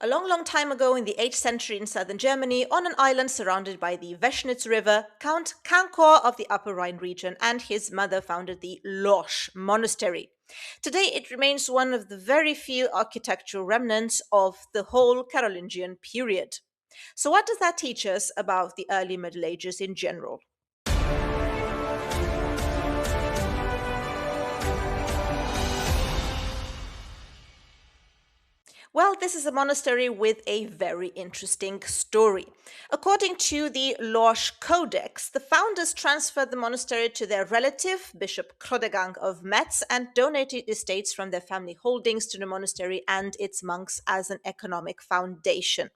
A long, long time ago in the 8th century in southern Germany, on an island surrounded by the Weschnitz River, Count Kankor of the Upper Rhine region and his mother founded the Lorsch monastery. Today it remains one of the very few architectural remnants of the whole Carolingian period. So, what does that teach us about the early Middle Ages in general? Well, this is a monastery with a very interesting story. According to the Lorsch Codex, the founders transferred the monastery to their relative, Bishop Chrodegang of Metz, and donated estates from their family holdings to the monastery and its monks as an economic foundation.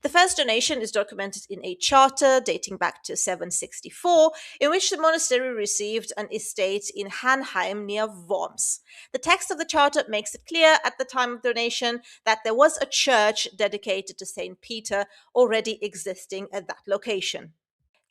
The first donation is documented in a charter dating back to 764, in which the monastery received an estate in Hanheim near Worms. The text of the charter makes it clear at the time of donation that there was a church dedicated to St. Peter already existing at that location.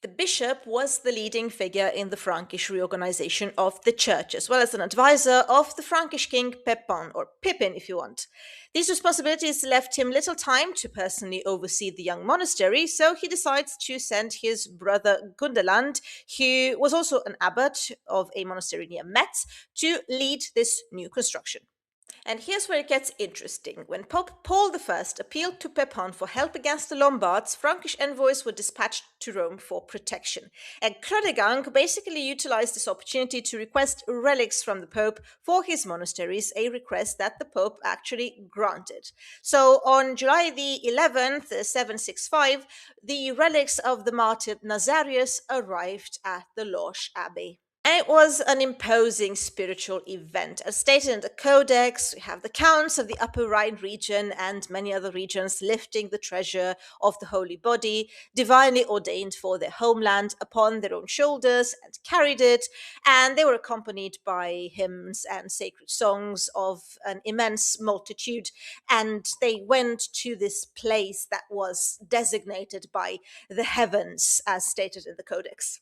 The bishop was the leading figure in the Frankish reorganization of the church, as well as an advisor of the Frankish king Pepin, or Pippin if you want. These responsibilities left him little time to personally oversee the young monastery, so he decides to send his brother Gundeland, who was also an abbot of a monastery near Metz, to lead this new construction. And here's where it gets interesting. When Pope Paul I appealed to Pepin for help against the Lombards, Frankish envoys were dispatched to Rome for protection. And Chrodegang basically utilized this opportunity to request relics from the Pope for his monasteries, a request that the Pope actually granted. So on July the 11th, 765, the relics of the martyr Nazarius arrived at the Lorsch Abbey. And it was an imposing spiritual event. As stated in the Codex, we have the counts of the Upper Rhine region and many other regions lifting the treasure of the holy body, divinely ordained for their homeland, upon their own shoulders and carried it. And they were accompanied by hymns and sacred songs of an immense multitude. And they went to this place that was designated by the heavens, as stated in the Codex.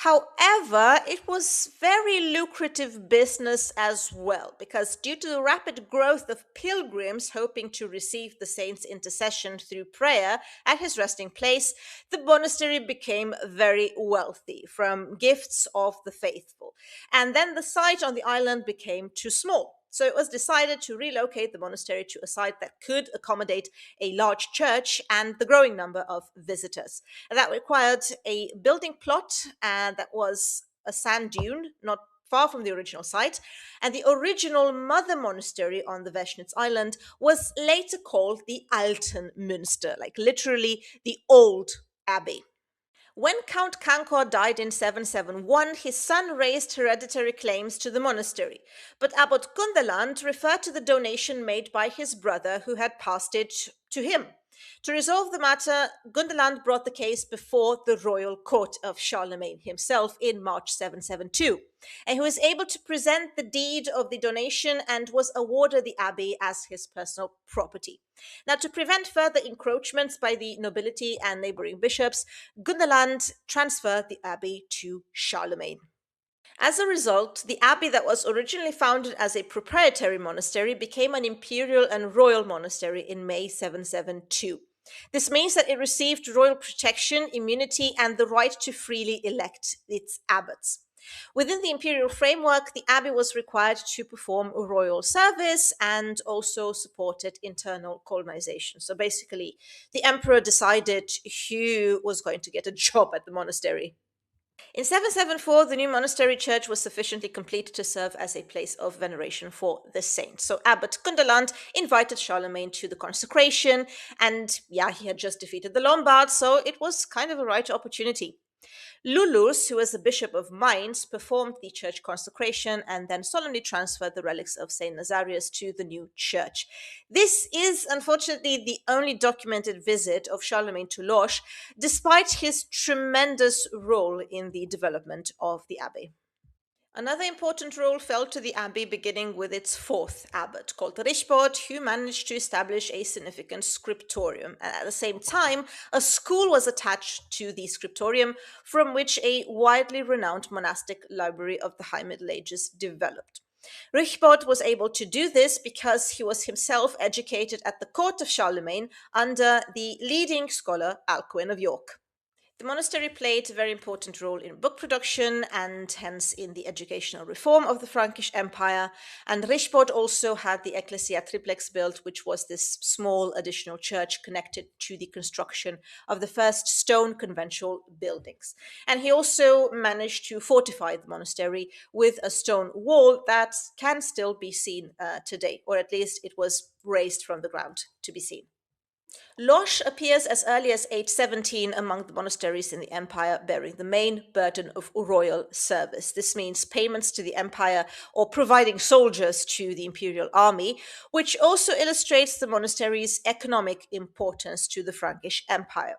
However, it was very lucrative business as well, because due to the rapid growth of pilgrims hoping to receive the saint's intercession through prayer at his resting place, the monastery became very wealthy from gifts of the faithful. And then the site on the island became too small. So it was decided to relocate the monastery to a site that could accommodate a large church and the growing number of visitors. And that required a building plot, and that was a sand dune, not far from the original site. And the original mother monastery on the Weschnitz Island was later called the Alten Münster, like literally the old abbey. When Count Kankor died in 771, his son raised hereditary claims to the monastery, but Abbot Gundeland referred to the donation made by his brother who had passed it to him. To resolve the matter, Gundeland brought the case before the royal court of Charlemagne himself in March 772, and he was able to present the deed of the donation and was awarded the abbey as his personal property. Now, to prevent further encroachments by the nobility and neighboring bishops, Gundeland transferred the abbey to Charlemagne. As a result, the abbey that was originally founded as a proprietary monastery became an imperial and royal monastery in May 772. This means that it received royal protection, immunity, and the right to freely elect its abbots. Within the imperial framework, the abbey was required to perform a royal service and also supported internal colonization. So basically, the emperor decided who was going to get a job at the monastery. In 774, the new monastery church was sufficiently complete to serve as a place of veneration for the saint. So Abbot Gundeland invited Charlemagne to the consecration, and he had just defeated the Lombards, so it was kind of a right opportunity. Lulus, who was the bishop of Mainz, performed the church consecration and then solemnly transferred the relics of Saint Nazarius to the new church. This is unfortunately the only documented visit of Charlemagne to Lorsch, despite his tremendous role in the development of the abbey. Another important role fell to the abbey, beginning with its fourth abbot, called Richbord, who managed to establish a significant scriptorium. And at the same time, a school was attached to the scriptorium, from which a widely renowned monastic library of the High Middle Ages developed. Richbord was able to do this because he was himself educated at the court of Charlemagne under the leading scholar Alcuin of York. The monastery played a very important role in book production and hence in the educational reform of the Frankish Empire. And Richbord also had the Ecclesia Triplex built, which was this small additional church connected to the construction of the first stone conventual buildings. And he also managed to fortify the monastery with a stone wall that can still be seen today, or at least it was raised from the ground to be seen. Lorsch appears as early as age 17 among the monasteries in the empire, bearing the main burden of royal service. This means payments to the empire or providing soldiers to the imperial army, which also illustrates the monastery's economic importance to the Frankish Empire.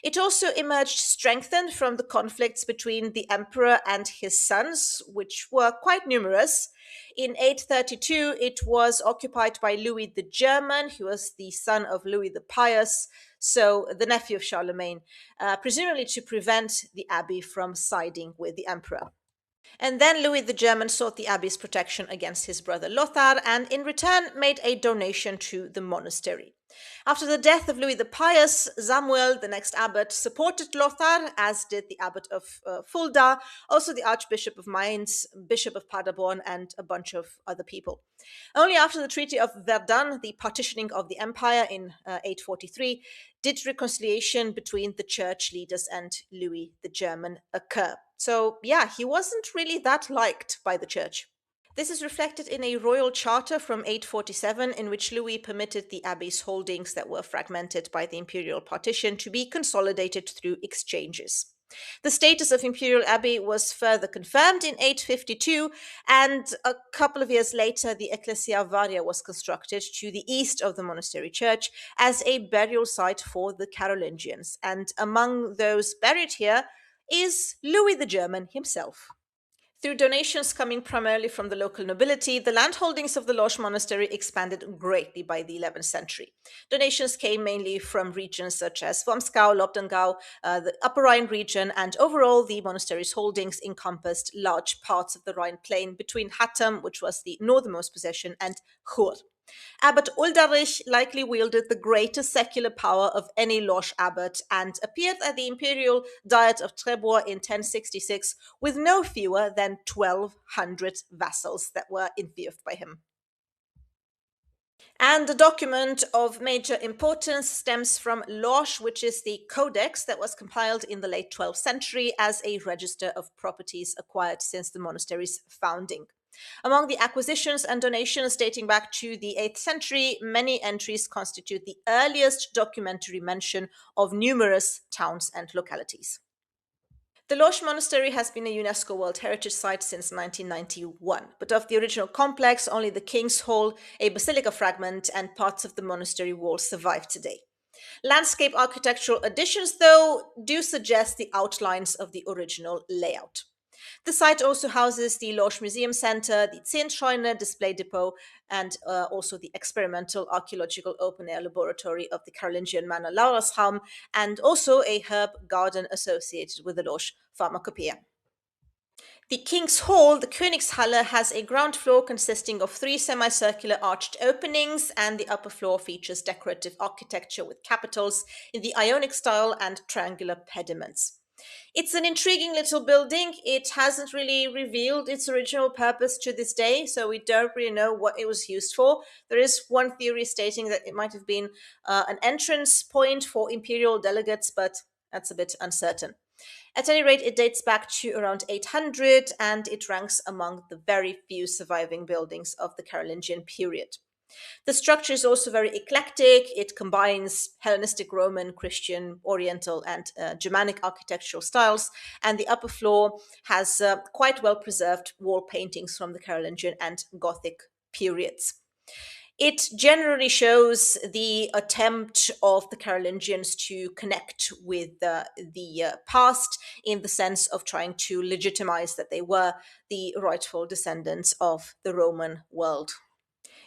It also emerged strengthened from the conflicts between the emperor and his sons, which were quite numerous. In 832, it was occupied by Louis the German, who was the son of Louis the Pious, so the nephew of Charlemagne, presumably to prevent the abbey from siding with the emperor. And then Louis the German sought the abbey's protection against his brother Lothar and in return made a donation to the monastery. After the death of Louis the Pious, Samuel, the next abbot, supported Lothar, as did the abbot of Fulda, also the Archbishop of Mainz, Bishop of Paderborn, and a bunch of other people. Only after the Treaty of Verdun, the partitioning of the empire in 843, did reconciliation between the church leaders and Louis the German occur. So, yeah, he wasn't really that liked by the church. This is reflected in a royal charter from 847 in which Louis permitted the abbey's holdings that were fragmented by the imperial partition to be consolidated through exchanges. The status of Imperial Abbey was further confirmed in 852, and a couple of years later, the Ecclesia Varia was constructed to the east of the monastery church as a burial site for the Carolingians. And among those buried here is Louis the German himself. Through donations coming primarily from the local nobility, the land holdings of the Lorsch monastery expanded greatly by the 11th century. Donations came mainly from regions such as Wormskau, Lobdengau, the Upper Rhine region, and overall the monastery's holdings encompassed large parts of the Rhine plain between Hattem, which was the northernmost possession, and Chur. Abbot Uldarich likely wielded the greatest secular power of any Lorsch abbot and appeared at the imperial diet of Trebor in 1066 with no fewer than 1,200 vassals that were enfeoffed by him. And the document of major importance stems from Lorsch, which is the codex that was compiled in the late 12th century as a register of properties acquired since the monastery's founding. Among the acquisitions and donations dating back to the 8th century, many entries constitute the earliest documentary mention of numerous towns and localities. The Lorsch Monastery has been a UNESCO World Heritage Site since 1991, but of the original complex, only the King's Hall, a basilica fragment, and parts of the monastery wall survive today. Landscape architectural additions, though, do suggest the outlines of the original layout. The site also houses the Lorsch Museum Center, the Zehntscheune display depot, and also the experimental archaeological open-air laboratory of the Carolingian Manor Laurasraum, and also a herb garden associated with the Lorsch Pharmacopoeia. The King's Hall, the Königshalle, has a ground floor consisting of 3 semicircular arched openings, and the upper floor features decorative architecture with capitals in the Ionic style and triangular pediments. It's an intriguing little building. It hasn't really revealed its original purpose to this day, so we don't really know what it was used for. There is one theory stating that it might have been an entrance point for imperial delegates, but that's a bit uncertain. At any rate, it dates back to around 800, and it ranks among the very few surviving buildings of the Carolingian period. The structure is also very eclectic. It combines Hellenistic, Roman, Christian, Oriental, and Germanic architectural styles, and the upper floor has quite well-preserved wall paintings from the Carolingian and Gothic periods. It generally shows the attempt of the Carolingians to connect with the past in the sense of trying to legitimize that they were the rightful descendants of the Roman world.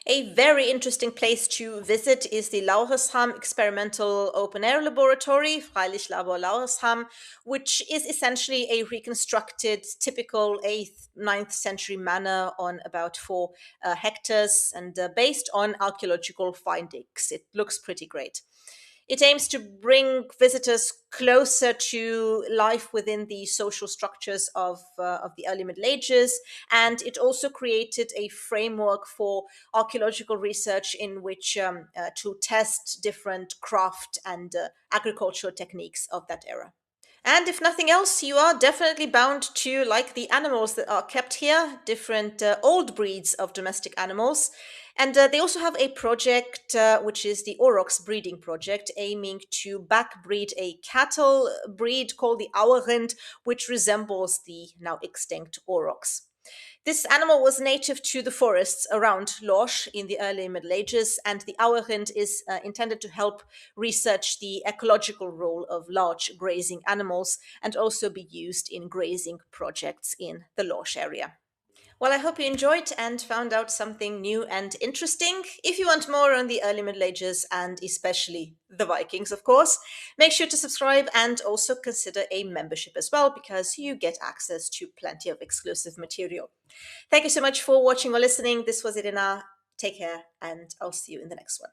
A very interesting place to visit is the Laureshamn Experimental Open Air Laboratory, Freilichtlabor Laureshamn, which is essentially a reconstructed, typical 8th, 9th century manor on about 4 hectares and based on archaeological findings. It looks pretty great. It aims to bring visitors closer to life within the social structures of the early Middle Ages, and it also created a framework for archaeological research in which to test different craft and agricultural techniques of that era. And if nothing else, you are definitely bound to like the animals that are kept here, different old breeds of domestic animals. And they also have a project, which is the Aurochs breeding project, aiming to backbreed a cattle breed called the Auerrind, which resembles the now extinct Aurochs. This animal was native to the forests around Lorsch in the early Middle Ages, and the Auerrind is intended to help research the ecological role of large grazing animals and also be used in grazing projects in the Lorsch area. Well, I hope you enjoyed and found out something new and interesting. If you want more on the early Middle Ages and especially the Vikings, of course, make sure to subscribe and also consider a membership as well because you get access to plenty of exclusive material. Thank you so much for watching or listening. This was Irina. Take care, and I'll see you in the next one.